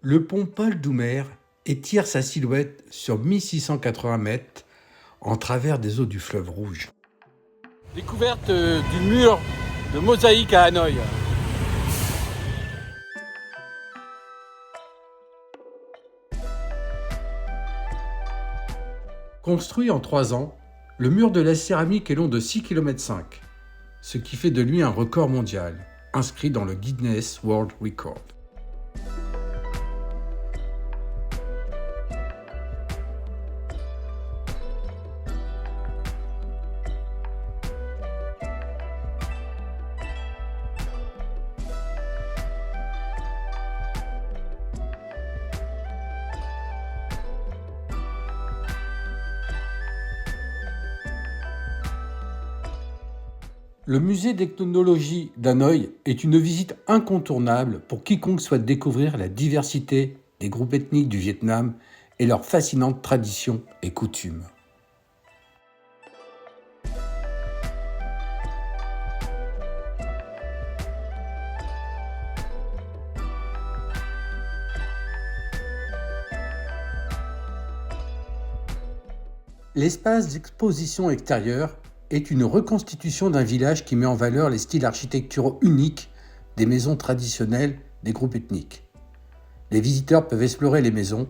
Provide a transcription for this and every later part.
Le pont Paul Doumer étire sa silhouette sur 1680 mètres en travers des eaux du fleuve Rouge. Découverte du mur de mosaïque à Hanoï. Construit en 3 ans, le mur de la céramique est long de 6,5 km, ce qui fait de lui un record mondial, inscrit dans le Guinness World Record. Le musée d'ethnologie d'Hanoï est une visite incontournable pour quiconque souhaite découvrir la diversité des groupes ethniques du Vietnam et leurs fascinantes traditions et coutumes. L'espace d'exposition extérieure est une reconstitution d'un village qui met en valeur les styles architecturaux uniques des maisons traditionnelles des groupes ethniques. Les visiteurs peuvent explorer les maisons,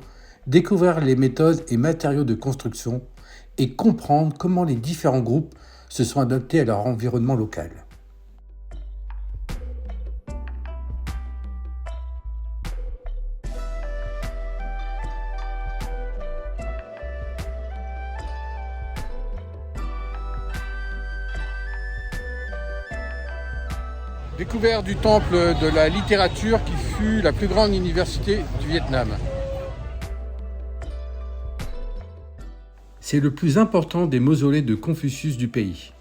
découvrir les méthodes et matériaux de construction et comprendre comment les différents groupes se sont adaptés à leur environnement local. Découverte du temple de la littérature qui fut la plus grande université du Vietnam. C'est le plus important des mausolées de Confucius du pays.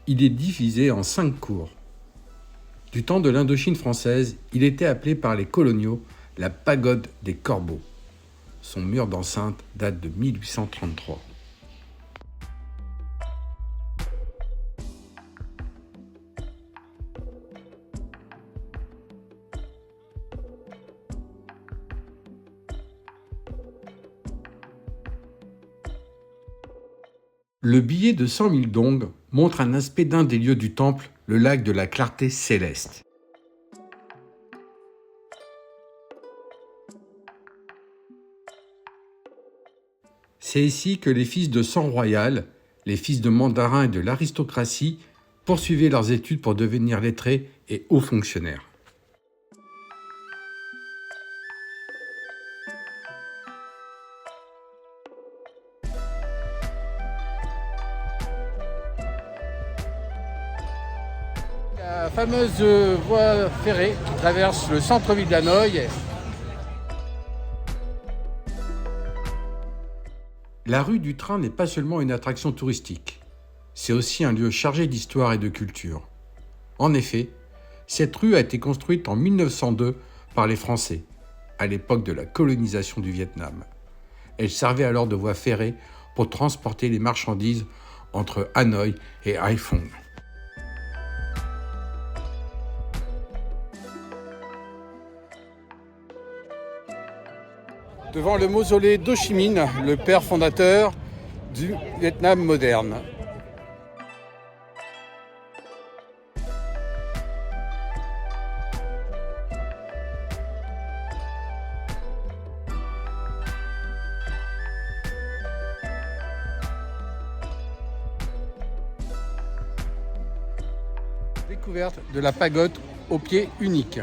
Il est divisé en 5 cours. Du temps de l'Indochine française, il était appelé par les coloniaux la pagode des corbeaux. Son mur d'enceinte date de 1833. Le billet de 100 000 dong montre un aspect d'un des lieux du temple, le lac de la clarté céleste. C'est ici que les fils de sang royal, les fils de mandarins et de l'aristocratie, poursuivaient leurs études pour devenir lettrés et hauts fonctionnaires. La fameuse voie ferrée qui traverse le centre-ville d'Hanoï. La rue du Train n'est pas seulement une attraction touristique, c'est aussi un lieu chargé d'histoire et de culture. En effet, cette rue a été construite en 1902 par les Français, à l'époque de la colonisation du Vietnam. Elle servait alors de voie ferrée pour transporter les marchandises entre Hanoï et Haiphong. Devant le mausolée d'Ho Chi Minh, le père fondateur du Vietnam moderne. Découverte de la pagode au pied unique.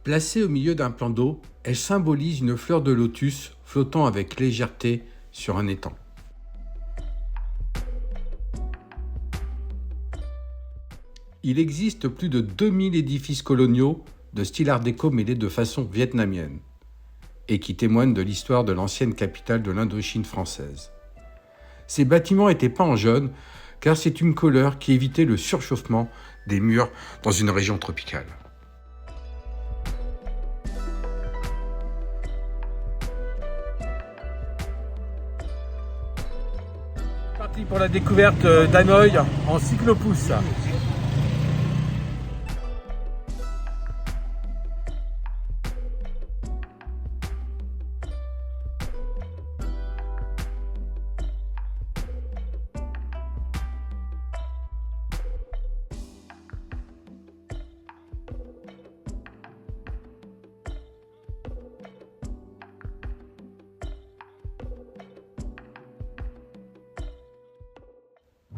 Placée au milieu d'un plan d'eau, elle symbolise une fleur de lotus flottant avec légèreté sur un étang. Il existe plus de 2000 édifices coloniaux de style art déco mêlés de façon vietnamienne et qui témoignent de l'histoire de l'ancienne capitale de l'Indochine française. Ces bâtiments étaient peints en jaune car c'est une couleur qui évitait le surchauffement des murs dans une région tropicale. Parti pour la découverte d'Hanoï en cyclopousse.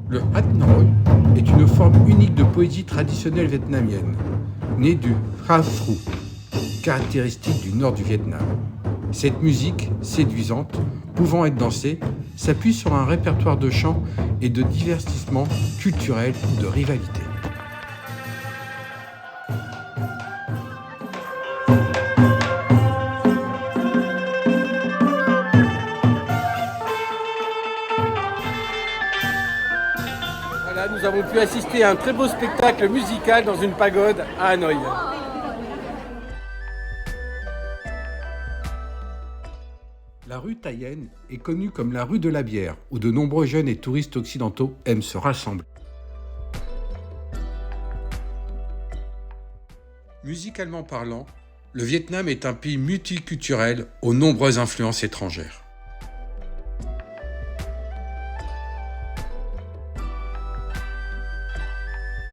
Le Hát Nội est une forme unique de poésie traditionnelle vietnamienne, née du Phra Phu, caractéristique du nord du Vietnam. Cette musique, séduisante, pouvant être dansée, s'appuie sur un répertoire de chants et de divertissements culturels ou de rivalité. Voilà, nous avons pu assister à un très beau spectacle musical dans une pagode à Hanoï. La rue Tay En est connue comme la rue de la bière, où de nombreux jeunes et touristes occidentaux aiment se rassembler. Musicalement parlant, le Vietnam est un pays multiculturel aux nombreuses influences étrangères.